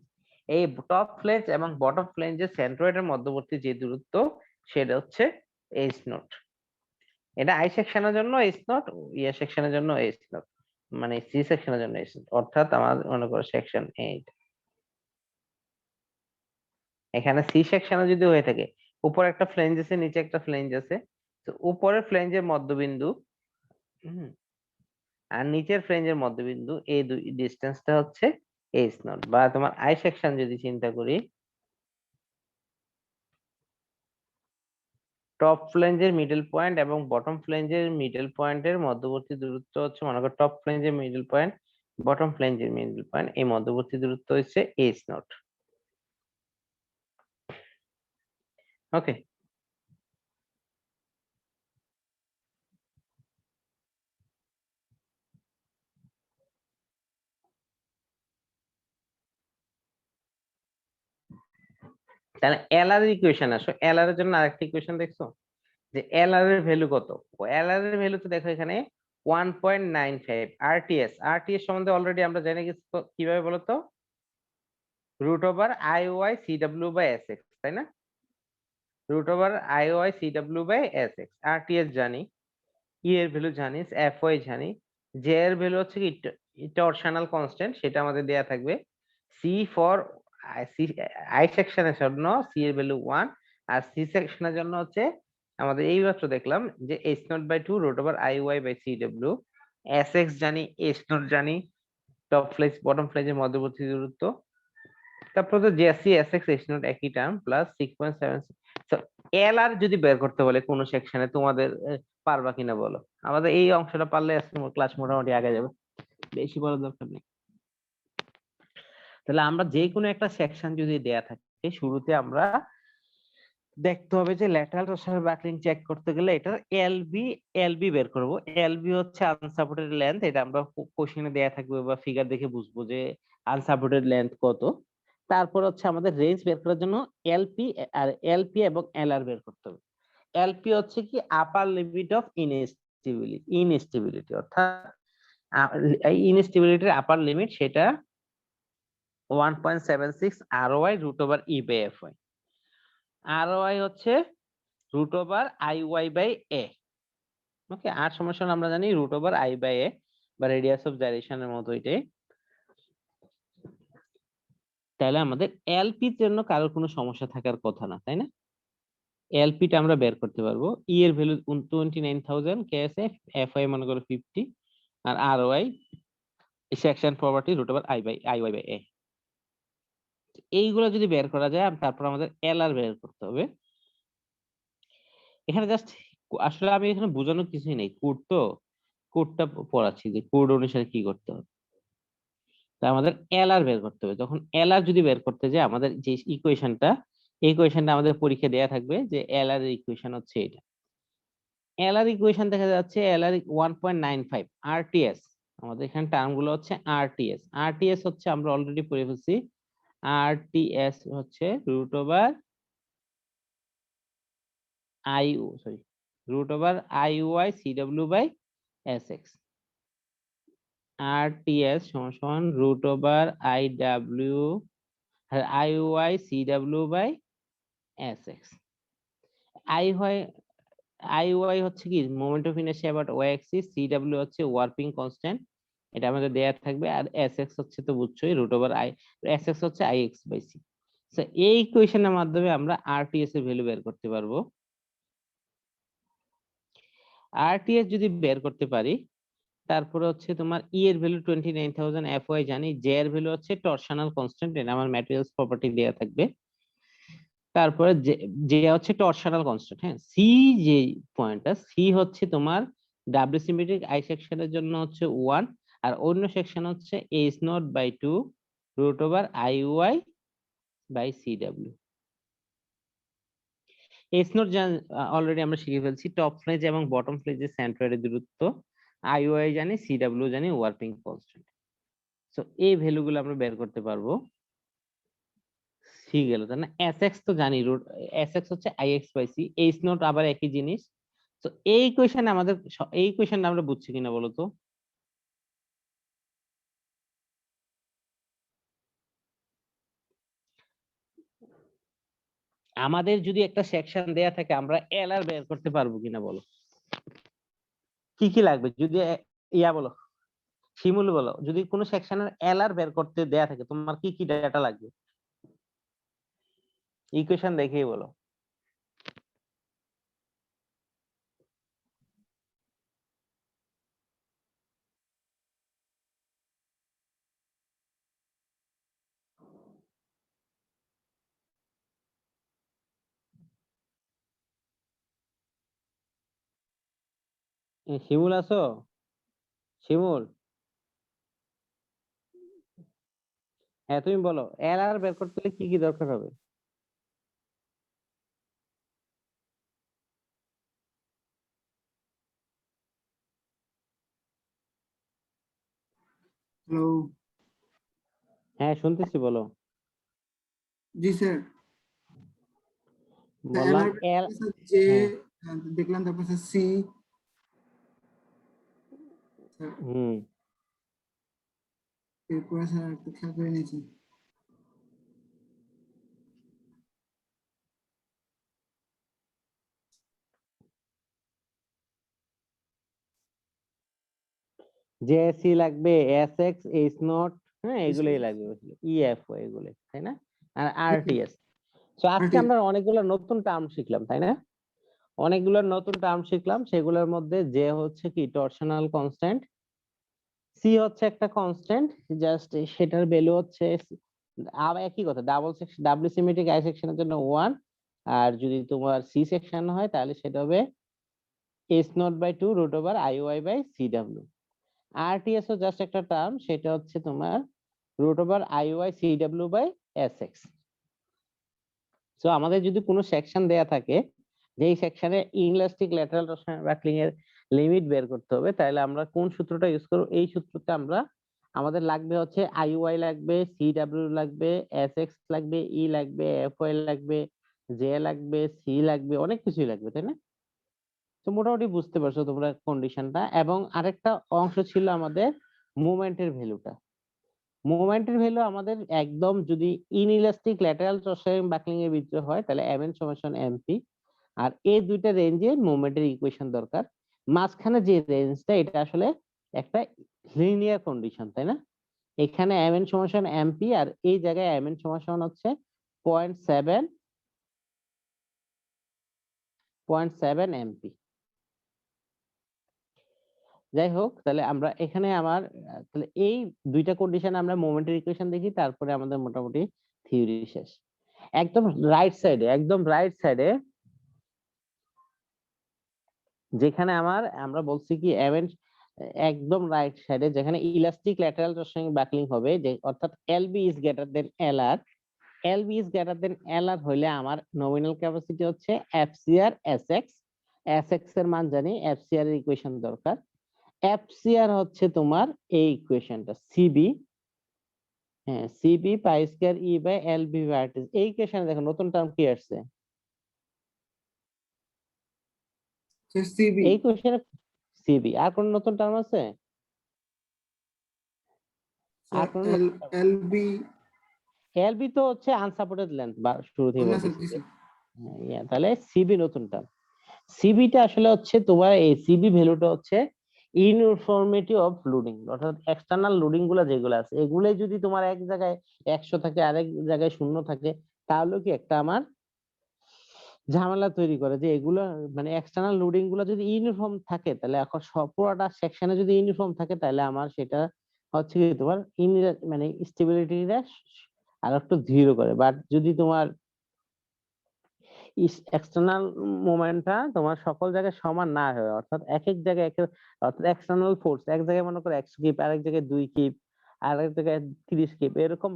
A: এই টপ ফ্লেঞ্জ এবং বটম ফ্লেঞ্জের সেন্ট্রয়েডের মধ্যবর্তী যে দূরত্ব সেটা হচ্ছে এইচ0। এটা আই সেকশনের জন্য এইচ0, ইয়ে সেকশনের জন্য এইচ0, মানে সি সেকশনের জন্য এইচ0, অর্থাৎ আমার মনে করো সেকশন 8। এখানে সি সেকশনে যদি হয়ে থাকে, উপরে একটা ফ্লেঞ্জ আছে, নিচে একটা ফ্লেঞ্জ আছে, তো উপরের ফ্লেঞ্জের মধ্যবিন্দু আর নিচের ফ্লেঞ্জের মধ্যবিন্দু, এই দুই ডিস্টেন্সটা হচ্ছে এইচ0। বা তোমার আই সেকশন যদি চিন্তা করি, টপ ফ্লেঞ্জের মিডল পয়েন্ট এবং বটম ফ্লেঞ্জের মিডল পয়েন্টের মধ্যবর্তী দূরত্ব হচ্ছে, মনে করো টপ ফ্লেঞ্জের মিডল পয়েন্ট, বটম ফ্লেঞ্জের মিডল পয়েন্ট, এই মধ্যবর্তী দূরত্ব হচ্ছে এইচ0। ওকে। তাহলে এলআর এর ইকুয়েশন আসো, এলআর এর জন্য আরেকটা ইকুয়েশন দেখছো যে এলআর এর ভ্যালু কত। এলআর এর ভ্যালু তো দেখো এখানে 1.95 আরটিএস। আরটিএস সম্বন্ধে অলরেডি আমরা জেনে গেছি তো, কিভাবে বলতো, root over I Y C W by S X, তাই না? Root over I Y C W by S X. RTS জানি, ই এর ভ্যালু জানি, এফ ওয়াই জানি, জে এর ভ্যালু হচ্ছে কি টরশনাল কনস্ট্যান্ট, সেটা আমাদের দেয়া থাকবে। সি ফর আই সেকশনের জন্য সি এর ভ্যালু 1, আর সি সেকশনের জন্য হচ্ছে আমাদের এইমাত্র দেখলাম যে H naught by 2 root over I Y by C W. S X জানি, এইচ নট জানি, টপ ফ্লেজ বটম ফ্লেজের মধ্যবর্তী দূরত্ব, তারপর তো JC S X H naught একই টার্ম প্লাস 6.7। এল আর যদি বের করতে বলে কোন সেকশনে, তোমাদের পারবা কিনা বলো? আমাদের এই অংশটা পারলে ক্লাস মোটামুটি আগে যাবে, বেশি বড় দরকার নেই। তাহলে আমরা যে কোনো একটা সেকশন যদি দেয়া থাকে, শুরুতে আমরা দেখতে হবে যে ল্যাটারাল টরশনাল বাকলিং চেক করতে গেলে এটা এলবি বের করব। এলবি হচ্ছে আনসাপোর্টেড লেন্থ, এটা আমরা কোশ্চেনে দেয়া থাকবে বা ফিগার দেখে বুঝবো যে আনসাপোর্টেড লেন্থ কত। তারপর হচ্ছে আমাদের রেঞ্জ বের করার জন্য এলপি এবং এলআর বের করতে হবে। এলপি হচ্ছে কি আপার লিমিট অফ ইনস্টেবিলিটি, অর্থাৎ ইনস্টেবিলিটির আপার লিমিট, সেটা 1.76 ROI root over E by F Y. ROI হচ্ছে root over I Y by A. Okay, আর সমস্যা আমরা জানি root over I by A বা রেডিয়াস অফ জাইরেশনের মতো এটাই। তাহলে আমাদের এলপির জন্য কারোর কোনো সমস্যা থাকার কথা না, তাই না? এলপিটা আমরা বের করতে পারবো। ই এর ভ্যালু 29,000 কেএসএফ, এফ ওয়াই মনে করো 50, আর R Y section property root over I Y by A. এইগুলো যদি বের করা যায়, তারপর আমাদের এলআর বের করতে হবে। এখানে জাস্ট আসলে আমি এখানে বোঝানোর কিছুই নেই, কোডটা পড়াচ্ছি যে কোড অনুসারে কি করতে হবে। তা আমাদের এলআর বের করতে হবে। যখন এলআর যদি বের করতে যাই, আমাদের যে ইকুয়েশনটা, এই ইকুয়েশনটা আমাদের পরীক্ষা দেয়া থাকবে যে এলআর এর ইকুয়েশন হচ্ছে এটা। এলআর ইকুয়েশন দেখা যাচ্ছে এলআর 1.95 আরটিএস। আমাদের এখানে টার্ম গুলো হচ্ছে আরটিএস। আরটিএস হচ্ছে আমরা অলরেডি পড়ে ফেলছি, আরটিএস হচ্ছে root over root over I Y C W by S X. RTS সমান সমান root over I Y C W by S X. I Y হচ্ছে কি moment of inertia about Y axis, C W হচ্ছে warping constant, এটা আমাদের দেয়া থাকবে, আর এস এক্স হচ্ছে তো বুঝছোই root over I, S X হচ্ছে আই এক্স বাই সি। এই ইকুয়েশনের মাধ্যমে আমরা আরটিএস এর ভ্যালু বের করতে পারবো। আরটিএস যদি বের করতে পারি, তারপরে হচ্ছে তোমার ই এর ভ্যালু 29,000, এফ ওয়াই জানি, জে এর ভ্যালু হচ্ছে টরশনাল কনস্ট্যান্ট, এটা আমার ম্যাটেরিয়ালস প্রপার্টি দেয়া থাকবে। তারপরে যে হচ্ছে টরশনাল কনস্ট্যান্ট। হ্যাঁ, সি যে পয়েন্টটা, সি হচ্ছে তোমার ডাব্লিউ সিমেট্রিক আই সেকশনের জন্য হচ্ছে 1, আর অন্য সেকশন হচ্ছে H naught by 2 root over I Y by C W. H naught already আমরা শিখে ফেলছি, টপ ফ্লেজ এবং বটম ফ্লেজের সেন্ট্রয়েডের দূরত্ব। আই ওয়াই জানি, সি ডাব্লিউ জানি, ওয়ার্পিং কনস্ট্যান্ট। সো এই ভ্যালু গুলো আমরা বের করতে পারবো। সি গেল, তাই না? এস এক্স তো জানি, রুট এস এক্স হচ্ছে I X by C, H naught আবার একই জিনিস। তো এই কোয়েশনে আমাদের এই কোয়েশনটা আমরা বুঝছি কিনা বলো তো? আমাদের যদি একটা সেকশন দেয়া থাকে, আমরা এল আর বের করতে পারবো কিনা বলো? কি কি লাগবে যদি ইয়া বলো, শিমুল বলো, যদি কোনো সেকশনের এল আর বের করতে দেয়া থাকে, তোমার কি কি ডাটা লাগবে? ইকুয়েশন দেখেই বলো। শিমুল আছো? শিমুল, হ্যাঁ তুমি বলো, এল আর বের করতে হলে কি কি দরকার হবে?
C: হ্যালো।
A: হ্যাঁ শুনতেছি, বলো।
C: জি স্যার।
A: বললাম এল,
C: যে
A: হ্যাঁ
C: দেখলাম, তারপর সি,
A: হুম
C: এরপরে স্যার একটু খেয়াল করে নিয়েছি।
A: জেএসসি লাগবে, এসএক্স, এইচ নট, হ্যাঁ এগুলোই লাগবে, ইএফও এগুলো, তাই না? আর আরটিএস। তো আজকে আমরা অনেকগুলো নতুন টার্ম শিখলাম, তাই না? অনেকগুলো নতুন টার্ম শিখলাম, সেগুলোর মধ্যে যে হচ্ছে কি টরশনাল কনস্ট্যান্ট, সি হচ্ছে একটা কনস্ট্যান্ট, জাস্ট সেটার ভ্যালু হচ্ছে আবার একই কথা, double section double symmetric I সেকশনের জন্য 1, আর যদি তোমার সি সেকশন হয় তাহলে সেটা হবে S naught by 2 root over I Y by C W. RTS ও জাস্ট একটা টার্ম, সেটা হচ্ছে তোমার root over I Y C W by S X. So আমাদের যদি কোনো সেকশন দেয়া থাকে, যেই সেকশনে ইনইলাস্টিক ল্যাটারাল টরশন বাকলিং এর লিমিট বের করতে হবে, তাহলে আমরা কোন সূত্রটা ইউজ করব? এই সূত্রটা আমরা, আমাদের লাগবে হচ্ছে আই ওয়াই লাগবে, সি ডাব্লিউ লাগবে, এস এক্স লাগবে, ই লাগবে, এফ ওয়াই লাগবে, জে লাগবে, সি লাগবে, অনেক কিছুই লাগবে, তাই না? তো মোটামুটি বুঝতে পারছো তোমরা কন্ডিশনটা। এবং আরেকটা অংশ ছিল আমাদের মুভমেন্টের ভ্যালুটা। মুভমেন্টের ভ্যালু আমাদের একদম যদি ইনইলাস্টিক ল্যাটারাল টরশন বাকলিং এর ভিতরে হয় তাহলে mn সমান mp, আর এই দুইটা রেঞ্জে মুভমেন্টের ইকুয়েশন দরকার। মাঝখানে যে রেঞ্জটা, এটা আসলে একটা লিনিয়ার কন্ডিশন, তাই না? এখানে mn সমান mp, আর এই জায়গায় mn সমান হচ্ছে 0.7 mp। যাই হোক, তাহলে আমরা এখানে তাহলে এই দুইটা কন্ডিশন আমরা মোমেন্টের ইকুয়েশন দেখি, তারপরে আমাদের মোটামুটি থিওরি শেষ। একদম রাইট সাইডে, একদম রাইট সাইডে যেখানে আমরা বলছি কি একদম রাইট সাইডে যেখানে ইলাস্টিক ল্যাটারাল টরশন বাকলিং হবে, যে অর্থাৎ LB is greater than LR, LB is greater than LR হইলে আমার নমিনাল ক্যাপাসিটি হচ্ছে এফসিআর এসএক্স, এসএক্স এর মান জানি, এফসিআর এর ইকুয়েশন দরকার। এফসিআর হচ্ছে তোমার এই ইকুয়েশনটা সিবি, হ্যাঁ CB pi square E by L B ভার্টিস। এই ইকুয়েশনে দেখো নতুন টার্ম কি আসছে,
C: সিবি,
A: এই ইকুয়েশনে সিবি। আর কোন নতুন টার্ম আছে? আর কোন
C: এলবি,
A: এলবি তো হচ্ছে আনসাপোর্টেড লেন্থ বা শুরু থেকে
C: না স্যার,
A: বলতেছি।
C: জি স্যার।
A: তাহলে সিবি নতুন টার্ম। সিবিটা আসলে হচ্ছে তোমার, এই সিবি ভ্যালুটা হচ্ছে ইউনিফর্মিটি অফ লোডিং, অর্থাৎ এক্সটার্নাল লোডিং গুলা যেগুলো আছে এগুলাই যদি তোমার এক জায়গায় 100 থাকে, আরেক জায়গায় 0 থাকে, তাহলে কি একটা আমার ঝামেলা তৈরি করে, যে এগুলো মানে এক্সটার্নাল লোডিং গুলো যদি ইউনিফর্ম থাকে, তাহলে এখন পুরোটা সেকশনে যদি ইউনিফর্ম থাকে, তাহলে আমার সেটা হচ্ছে কি তোমার মানে স্টেবিলিটিটা আর একটু ধীর করে। বাট যদি তোমার এক্সটার্নাল মোমেন্টটা তোমার সকল জায়গায় সমান না হয়, অর্থাৎ এক এক জায়গায় অর্থাৎ এক্সটার্নাল ফোর্স এক জায়গায় মনে করো 100 কিপ, আরেক জায়গায় 2 কিপ, আরেক জায়গায় 30 কিপ, এরকম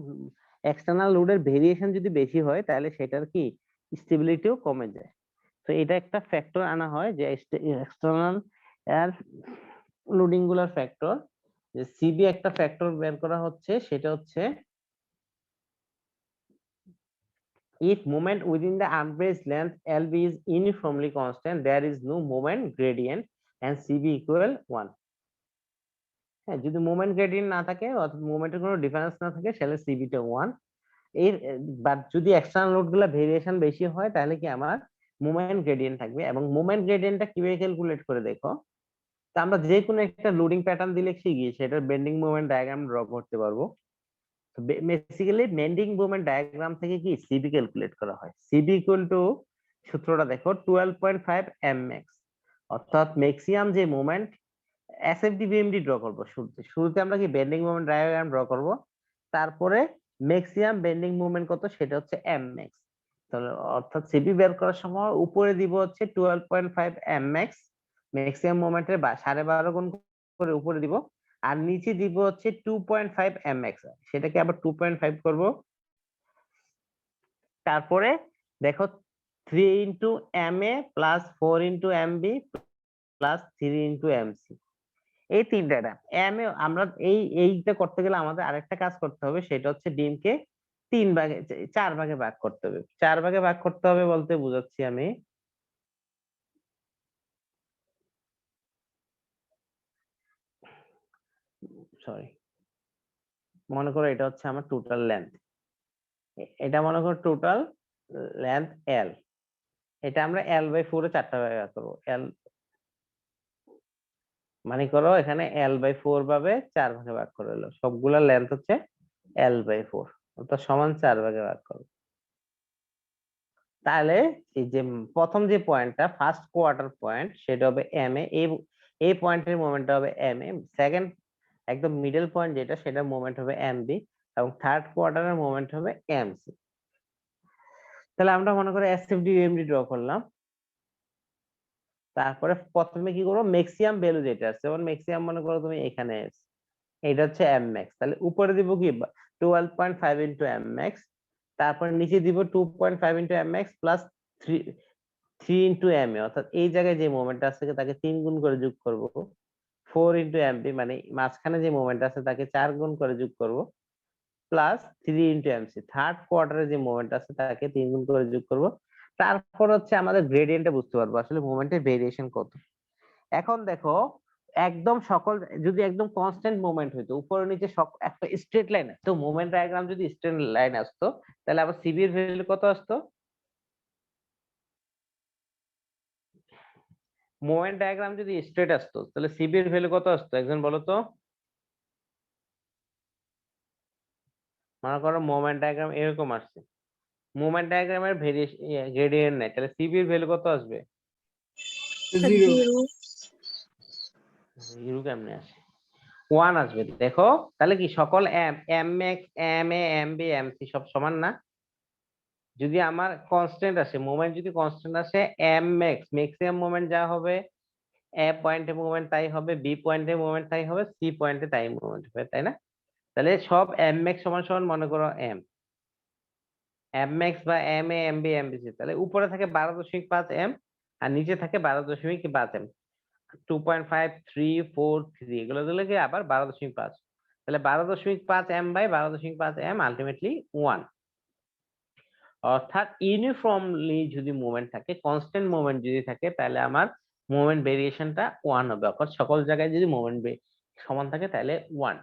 A: এক্সটার্নাল লোডের ভেরিয়েশন যদি বেশি হয়, তাহলে সেটার কি স্টেবিলিটিও কমে যায়। তো এটা একটা ফ্যাক্টর আনা হয়, যে এক্সটার্নাল এর লোডিং গুলার ফ্যাক্টর, যে সিবি একটা ফ্যাক্টর বের করা হচ্ছে, সেটা হচ্ছে if moment within the unbraced length LB is uniformly constant, there is no moment gradient and CB equal 1. হ্যাঁ, যদি মোমেন্ট গ্রেডিয়েন্ট না থাকে অর্থাৎ মোমেন্টের কোনো ডিফারেন্স না থাকে, তাহলে সিবি টা 1। এর বাট যদি এক্সটার্নাল লোড গুলা ভেরিয়েশন বেশি হয়, তাহলে কি আমার মোমেন্ট গ্রেডিয়েন্ট থাকবে। এবং মোমেন্ট গ্রেডিয়েন্টটা কিভাবে ক্যালকুলেট করে দেখো, তো আমরা যে কোনো একটা লোডিং প্যাটার্ন দিলে শিখি সেটার বেন্ডিং মোমেন্ট ডায়াগ্রাম ড্র করতে পারবো। বেসিক্যালি বেন্ডিং মোমেন্ট ডায়াগ্রাম থেকে কি সিবি ক্যালকুলেট করা হয়। সিবি ইকুয়াল টু, সূত্রটা দেখো 12.5 mx, অর্থাৎ ম্যাক্সিমাম যে মোমেন্ট এসএফডি বিএমডি ড্র করব। শুরুতে আমরা কি বেন্ডিং মোমেন্ট ডায়াগ্রাম ড্র করব, তারপরে ম্যাক্সিমাম বেন্ডিং মোমেন্ট কত সেটা হচ্ছে mx। তাহলে অর্থাৎ সিবি বের করার সময় উপরে দিব হচ্ছে 12.5 mx, ম্যাক্সিমাম মোমেন্টের 12.5 গুণ করে উপরে দিব, আর নিচে দিব হচ্ছে 2.5 mx, সেটাকে আবার 2.5 করব। তারপরে দেখো 3 into ma plus 4 into mb plus 3 into mc, এই তিনটা। আমরা এইটা করতে গেলে আমাদের আরেকটা কাজ করতে হবে, সেটা হচ্ছে ডিমকে 3 ভাগে 4 ভাগে ভাগ করতে হবে। 4 ভাগে ভাগ করতে হবে বলতে বুঝাচ্ছি আমি সরি, মনে করো এটা হচ্ছে আমার টোটাল লেন্থ, এটা মনে করো টোটাল লেন্থ এল, এটা আমরা L/4 এ 4টা ভাগে ভাগ করবো। এল মানে করো এখানে L/4 ভাবে 4 ভাগে ভাগ করে হলো, সবগুলা লেন্থ হচ্ছে L/4, অর্থাৎ সমান 4 ভাগে ভাগ করো। তাহলে এই যে প্রথম যে পয়েন্টটা ফার্স্ট কোয়ার্টার পয়েন্ট সেটা হবে এম এ, এই পয়েন্টের মোমেন্টটা হবে এম এ, সেকেন্ড একদম মিডল পয়েন্ট যেটা সেটার মোমেন্ট হবে এম বি, এবং থার্ড কোয়ার্টারের মোমেন্ট হবে এম সি। তাহলে আমরা মনে করো এসএফডি ইউএমডি ড্র করলাম, তারপরে প্রথমে কি করবো ম্যাক্সিমাম ভ্যালু যেটা আছে, যেমন ম্যাক্সিমাম মনে করো তুমি এখানে এটা হচ্ছে এম ম্যাক্স, তাহলে উপরে দিব কি 12.5 ইন্টু এম ম্যাক্স, তারপরে নিচে দিব 2.5 into M max plus 3 into M A, অর্থাৎ এই জায়গায় যে মোমেন্ট আছে তাকে 3 গুণ করে যোগ করব, 4 ইন্টু এম বি মানে মাঝখানে যে মোমেন্ট আছে তাকে 4 গুণ করে যোগ করব, plus 3 into M C third কোয়ার্টারে যে মোমেন্ট আছে তাকে 3 গুণ করে যোগ করব। তারপর হচ্ছে আমাদের গ্রেডিয়েন্টটা বুঝতে পারবো আসলে মোমেন্টের ভেরিয়েশন কত। এখন দেখো একদম সকল যদি একদম কনস্ট্যান্ট মোমেন্ট হইতো উপরে নিচে একটা স্ট্রেট লাইন, তো মোমেন্ট ডায়াগ্রাম যদি স্ট্রেট লাইন আসতো তাহলে আবার সিবি এর ভ্যালু কত আসতো, মোমেন্ট ডায়াগ্রাম যদি স্ট্রেট আসতো তাহলে সিবি এর ভ্যালু কত আসতো একজন বলো তো। মনে করো মোমেন্ট ডায়াগ্রাম এরকম আসছে, মোমেন্ট ডায়াগ্রামের ভেরিয়েশন গ্রেডিয়েন্ট নাই, তাহলে সিবি এর ভ্যালু কত আসবে,
C: 0
A: জিরো কেমনে আসে, 1 আসবে। দেখো তাহলে কি সকল M M X M A M B M C সব সমান না, যদি আমার কনস্ট্যান্ট আসে মোমেন্ট যদি কনস্ট্যান্ট আসে এম ম্যাক্স ম্যাক্সিমাম মোমেন্ট যা হবে এ পয়েন্টে মোমেন্ট তাই হবে, বি পয়েন্টে মোমেন্ট তাই হবে, সি পয়েন্টে তাই মোমেন্ট হবে, তাই না? তাহলে সব এম ম্যাক্স সমান সমান মনে করো এম এম ম্যাক্স বা M A M B M B C, তাহলে উপরে থাকে 12.5 এম আর নিচে থাকে 12.5 এম, 2.5 3 4 3 এগুলো দিলে কি আবার 12.5, তাহলে 12.5 এম বাই 12.5 এম আলটিমেটলি 1। অর্থাৎ ইউনিফর্মলি যদি মুভমেন্ট থাকে কনস্ট্যান্ট মুভমেন্ট যদি থাকে তাহলে আমার মুভমেন্ট ভেরিয়েশনটা 1 হবে, অর্থাৎ সকল জায়গায় যদি মুভমেন্ট সমান থাকে তাহলে 1।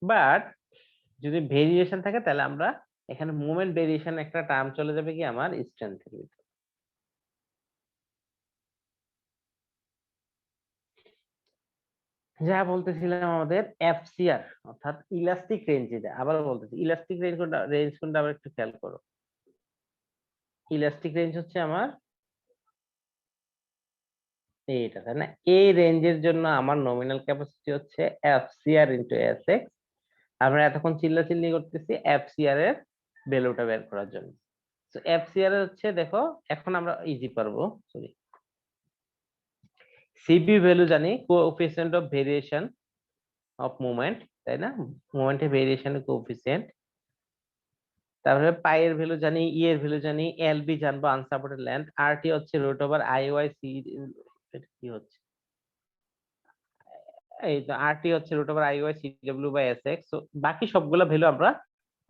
A: বাট যদি ভেরিয়েশন থাকে তাহলে আমরা এখানে মুভমেন্ট ভেরিয়েশন একটা টার্ম চলে যাবে কি আমার স্ট্রেংথের ভিতরে। যা বলতেছিলাম আমাদের এফসিআর অর্থাৎ ইলাস্টিক রেঞ্জ, যেটা আবার বলতেছি ইলাস্টিক রেঞ্জ কোনটা আবার একটু খেয়াল করো, ইলাস্টিক রেঞ্জ হচ্ছে আমার এইটা, তাই না? এই রেঞ্জের জন্য আমার নমিনাল ক্যাপাসিটি হচ্ছে এফসিআর ইনটু এসএক্স। আমরা এতক্ষণ চিল্লাচিল্লি করতেছি এফসিআর এর ভ্যালুটা বের করার জন্য। তো এফসিআর হচ্ছে দেখো এখন আমরা ইজি পারবো, সরি সিবি ভ্যালু জানি coefficient of variation of movement, তাই না? মুভমেন্টের ভেরিয়েশনের কোএফিসিয়েন্ট, তারপরে পাই এর ভ্যালু জানি, ই এর ভ্যালু জানি, এলবি জানবো আনসাপোর্টেড লেন্থ, আরটি হচ্ছে root over I Y C, কি হচ্ছে এই তো আরটি হচ্ছে root over I Y C W by S X. বাকি সবগুলো ভ্যালু আমরা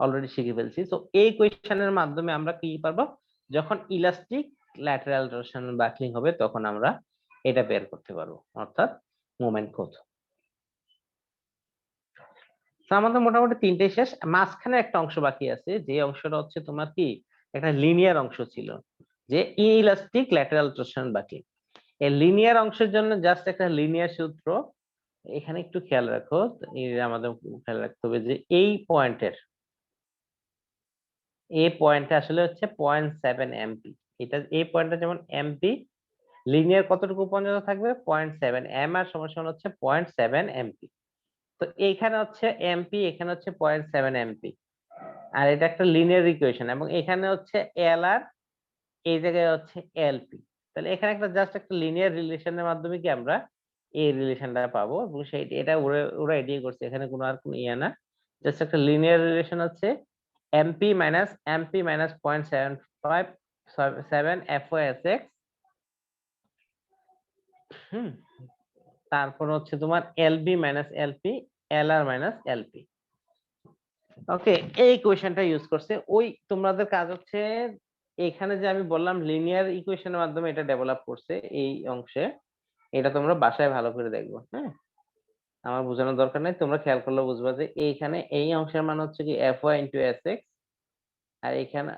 A: অলরেডি শিখে ফেলছি। তো এই কোয়েশ্চেনের মাধ্যমে আমরা কি পারবো, যখন ইলাস্টিক ল্যাটারাল রোটেশন বাকলিং হবে তখন আমরা এটা বের করতে পারবো, অর্থাৎ মোমেন্ট কত। তো আমাদের মোটামুটি তিনটেই শেষ, মাঝখানে একটা অংশ বাকি আছে, যে অংশটা হচ্ছে তোমার কি একটা লিনিয়ার অংশ ছিল, যে ইলাস্টিক ল্যাটারাল রোটেশন বাকলিং। এই লিনিয়ার অংশের জন্য জাস্ট একটা লিনিয়ার সূত্র এখানে একটু খেয়াল রাখো, আমাদের খেয়াল রাখতে হবে যে এই পয়েন্টের আসলে হচ্ছে 0.7 এমপি, এটা এই পয়েন্টটা যেমন এমপি, লিনিয়ার কতটুকু পর্যন্ত থাকবে 0.7 এম, আর সমান হচ্ছে 0.7 এমপি। তো এইখানে হচ্ছে এমপি, এখানে হচ্ছে 0.7 এমপি, আর এটা একটা লিনিয়ার ইকুয়েশন, এবং এখানে হচ্ছে এল আর এই জায়গায় হচ্ছে এলপি। তাহলে এখানে একটা জাস্ট একটা লিনিয়ার রিলেশনের মাধ্যমে কি আমরা এই রিলেশনটা পাবো, এবং সেই এটা ওরা এডিয়ে করছে, এখানে কোনো আর কোনো ইয়ে না, জাস্ট একটা লিনিয়ার রিলেশন হচ্ছে এমপি মাইনাস 0.757 এফওএসএক্স, তারপর হচ্ছে তোমার LB minus LP, LR minus LP. Okay, এই ইকুয়েশনটা ইউজ করছে। ওই তোমাদের কাজ হচ্ছে এখানে যে আমি বললাম লিনিয়ার ইকুয়েশনের মাধ্যমে এটা ডেভেলপ করছে এই অংশে, এটা তোমরা বাসায় ভালো করে দেখবো। হ্যাঁ, আমার বোঝানোর দরকার নাই, তোমরা খেয়াল করলে বুঝবা যে এইখানে এই অংশের মান হচ্ছে কি fy ইন্টু sx, আর এখানে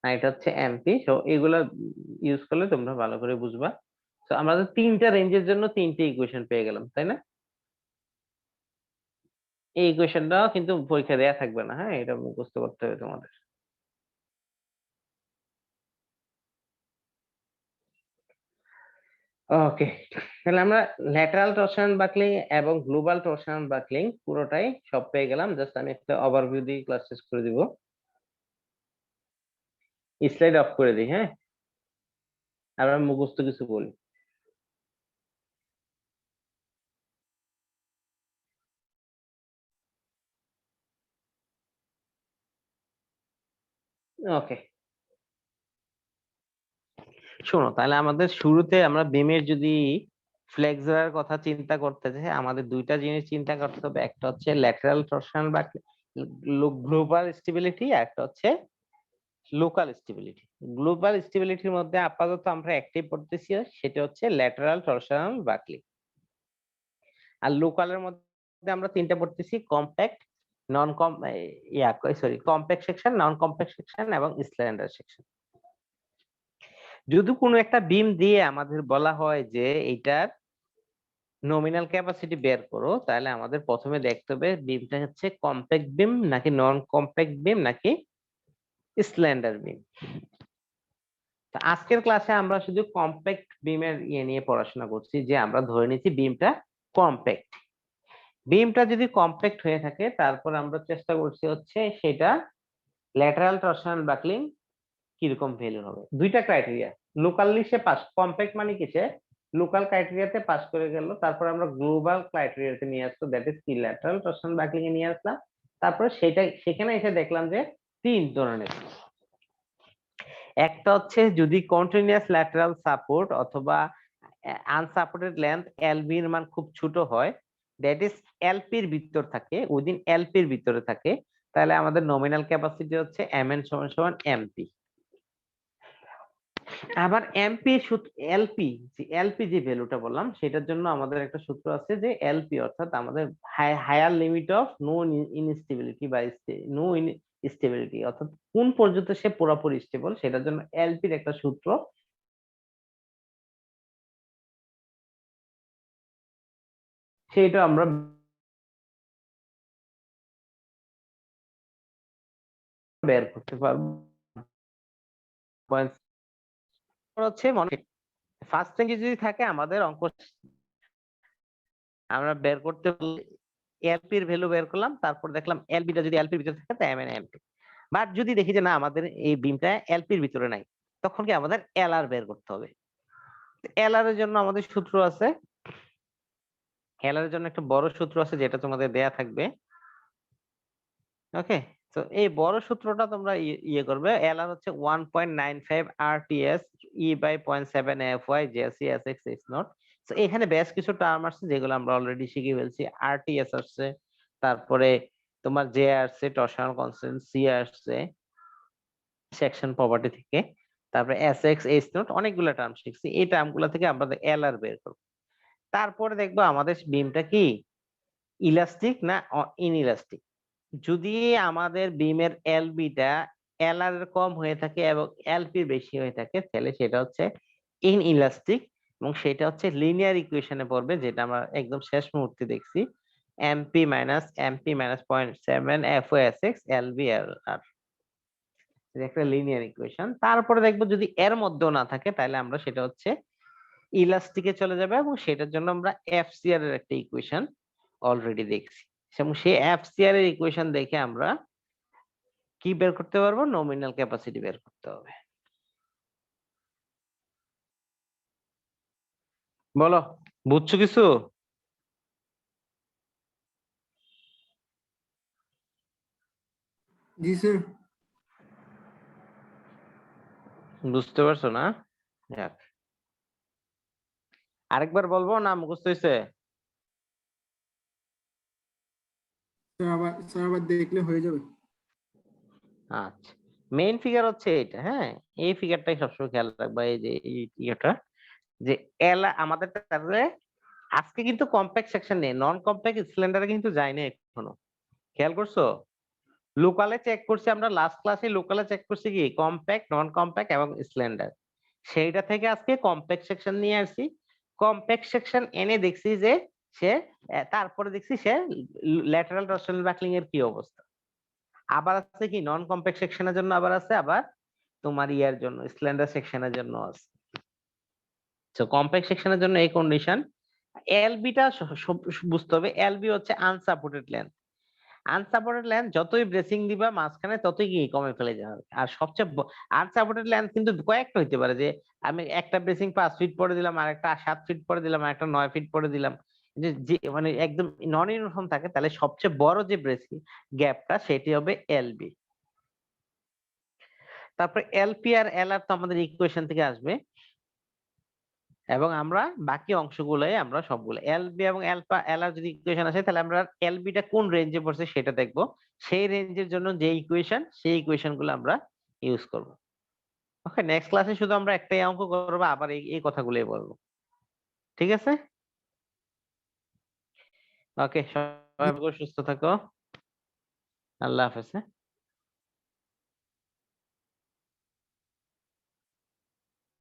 A: এটা হচ্ছে এমপি। সো এগুলা ইউজ করলে তোমরা ভালো করে বুঝবা। তো আমাদের তিনটা রেঞ্জের জন্য তিনটে ইকুয়েশন পেয়ে গেলাম, তাই না? এই ইকুয়েশনটাও কিন্তু পরীক্ষা দেয়া থাকবে না, হ্যাঁ, এটা মুখস্থ করতে হবে তোমাদের। ওকে, তাহলে আমরা ল্যাটারাল টরশন বাকলিং এবং গ্লোবাল টরশন বাকলিং পুরোটাই সব পেয়ে গেলাম। জাস্ট আমি একটা ওভারভিউ দিয়ে ক্লাস শেষ করে দিব। স্লাইড অফ করে দিই, হ্যাঁ, আর আমি মুখস্থ কিছু বলি। ওকে, শোনো তাহলে আমাদের শুরুতে আমরা বিমের যদি ফ্লেক্সরের কথা চিন্তা করতে চাই, আমাদের দুইটা জিনিস চিন্তা করতে হবে। একটা হচ্ছে ল্যাটারাল টরশন বা গ্লোবাল স্টেবিলিটি, একটা হচ্ছে লোকাল স্টেবিলিটি। গ্লোবাল স্টেবিলিটির মধ্যে আপাতত আমরা একটাই পড়তেছি, সেটা হচ্ছে ল্যাটারাল টরশনাল বাকলিং। আর লোকালের মধ্যে আমরা তিনটা পড়তেছি, কম্প্যাক্ট, নন কম কম্প্যাক্ট সেকশন, নন কম্প্যাক্ট সেকশন এবং স্ল্যান্ডার সেকশন। যদি কোনো একটা বিম দিয়ে আমাদের বলা হয় যে এইটার নমিনাল ক্যাপাসিটি বের করো, তাহলে আমাদের প্রথমে দেখতে হবে বিমটা হচ্ছে কম্প্যাক্ট বিম নাকি নন কম্প্যাক্ট বিম নাকি স্ল্যান্ডার বিম। আজকের ক্লাসে আমরা শুধু কম্প্যাক্ট বিমের নিয়ে পড়াশোনা করছি, যে আমরা ধরে নিচ্ছি বিমটা কম্প্যাক্ট। বিমটা যদি কম্প্যাক্ট হয়ে থাকে, তারপর আমরা চেষ্টা করছি হচ্ছে সেটা ল্যাটারাল টরশনাল বাকলিং কিরকম ভ্যালু হবে। দুইটা ক্রাইটেরিয়া, লোকালি সে পাস, কম্প্যাক্ট মানে কিসে লোকাল ক্রাইটেরিয়াতে পাস করে গেল, তারপর আমরা গ্লোবাল ক্রাইটেরিয়াতে নিয়ে আসতো, দ্যাট ইজ কি ল্যাটারাল টরশনাল বাকলিং এ নিয়ে আসলাম। তারপরে সেখানে এসে দেখলাম যে তিন ধরনের, একটা হচ্ছে যদি কন্টিনিউয়াস ল্যাটারাল সাপোর্ট অথবা আনসাপোর্টেড লেন্থ এলবি এর মান খুব ছোট হয়, দ্যাট ইজ এলপির ভিতর থাকে, উইদিন এলপির ভিতরে থাকে, তাহলে আমাদের নমিনাল ক্যাপাসিটি হচ্ছে mn সমান সমান এমপি। আবার এমপি এলপি, এলপি যে ভ্যালুটা বললাম সেটার জন্য আমাদের একটা সূত্র আছে যে এলপি অর্থাৎ আমাদের higher limit of no instability বা নো স্টেবিলিটি, অর্থাৎ কোন পর্যন্ত সে পুরোপুরি স্টেবল, সেটার জন্য এলপির একটা সূত্র, সেটা আমরা বের করতে পারবো। হচ্ছে মনে ফার্স্ট রেঞ্জে যদি থাকে আমাদের অঙ্ক আমরা বের করতে এলপির ভ্যালু বের করলাম, তারপর দেখলাম এলবিটা যদি এলপির ভিতরে থাকে তাই এমএন এমপি। বাট যদি দেখি যে না আমাদের এই বিমটা এলপির ভিতরে নাই, তখন কি আমাদের এলআর বের করতে হবে। এলআর এর জন্য আমাদের সূত্র আছে, এলআর এর জন্য একটা বড় সূত্র আছে যেটা তোমাদের দেয়া থাকবে। ওকে, তো এই বড় সূত্রটা তোমরা ইয়ে করবে। এলআর হচ্ছে 1.95 RTS E by 0.7 FY JC SX S naught. তো এখানে বেশ কিছু টার্ম আসছে যেগুলো আমরা অলরেডি শিখে ফেলছি। আরটিএস আসছে, তারপরে তোমার জে আসছে টরশনাল কনস্ট্যান্ট, সি আসছে সেকশন প্রপার্টি থেকে, তারপরে এসএক্স এস নট, অনেকগুলো টার্ম শিখছি। এই টার্মগুলো থেকে আমরা এলআর বের করব। তারপরে দেখবো আমাদের বিমটা কি ইলাস্টিক না ইনইলাস্টিক। যদি আমাদের বিমের এলবিটা এলআর এর কম হয়ে থাকে এবং এলপি বেশি হয়ে থাকে, তাহলে সেটা হচ্ছে ইনইলাস্টিক, এবং সেটা হচ্ছে লিনিয়ার ইকুয়েশনে পড়বে, যেটা আমরা একদম শেষ মুহূর্তে দেখছি, MP minus 0.7 F O S X L B L, একটা লিনিয়ার ইকুয়েশন। তারপরে দেখবো যদি এর মধ্যেও না থাকে, তাহলে আমরা সেটা হচ্ছে ইলাস্টিকে চলে যাবে, এবং সেটার জন্য আমরা এফসিআর এর একটা ইকুয়েশন অলরেডি দেখছি, এবং সেই এফসিআর এর ইকুয়েশন দেখে আমরা কি বের করতে পারবো, নমিনাল ক্যাপাসিটি বের করতে হবে। বলো, বুঝছো কিছু?
C: জি স্যার।
A: বুঝতে পারছো না? যাক, আরেকবার বলবো না মুখস্থ হয়েছে?
C: স্যার আবার দেখলে হয়ে যাবে।
A: আচ্ছা, মেইন ফিগার হচ্ছে এটা, হ্যাঁ, এই ফিগারটাই সবসময় খেয়াল রাখবা, এই যে এই ইয়েটা, যে এল আমাদের তাহলে আজকে কিন্তু কম্প্যাক্ট সেকশন নেই, নন কম্প্যাক্ট সিলিন্ডারে কিন্তু যায়নি এখনো, খেয়াল করছো? লোকালে চেক করছি আমরা, লাস্ট ক্লাসে লোকালে চেক করছি কি কম্প্যাক্ট, নন কম্প্যাক্ট এবং স্লেন্ডার, সেইটা থেকে আজকে কম্প্যাক্ট সেকশন নিয়ে আসছি। কম্প্যাক্ট সেকশন এনে দেখছি যে সে তারপরে দেখছি সে ল্যাটারাল টর্সনাল বাকলিং এর কি অবস্থা। আবার আছে কি নন কম্প্যাক্ট সেকশনের জন্য আবার আছে, আবার তোমার ইয়ার জন্য স্লেন্ডার সেকশনের জন্য আছে। তো কম্প্যাক্ট সেকশনের জন্য এই কন্ডিশন। এলবিটা বুঝতে হবে, এলবি হচ্ছে আনসাপোর্টেড লেন্থ। আনসাপোর্টেড লেন্থ যতই ব্রেসিং দিবা মাঝখানে ততই কি কমে ফেলে যাবে। আর সবচেয়ে আনসাপোর্টেড লেন্থ কিন্তু কয়েকটা হইতে পারে, যে আমি একটা ব্রেসিং 5 ফিট পরে দিলাম, আর একটা 7 ফিট পরে দিলাম, আর একটা 9 ফিট পরে দিলাম, যে মানে একদম নন ইউনিফর্ম থাকে, তাহলে সবচেয়ে বড় যে ব্রেসিং গ্যাপটা সেটি হবে এলবি। তারপর এলপি আর এলআর তো আমাদের ইকুয়েশন থেকে আসবে, এবং আমরা বাকি অংশগুলোই আমরা সবগুলো এলবি এবং এলআর যদি ইকুয়েশন আসে তাহলে আমরা এলবিটা কোন রেঞ্জে পড়ছে সেটা দেখবো, সেই রেঞ্জের জন্য যে ইকুয়েশন সেই ইকুয়েশন গুলো আমরা ইউজ করব। ওকে, নেক্সট ক্লাসে শুধু আমরা একটাই অঙ্ক করবো, আবার এই কথাগুলোই বলবো, ঠিক আছে? ওকে, সবাই সুস্থ থাকো, আল্লাহ হাফেজ।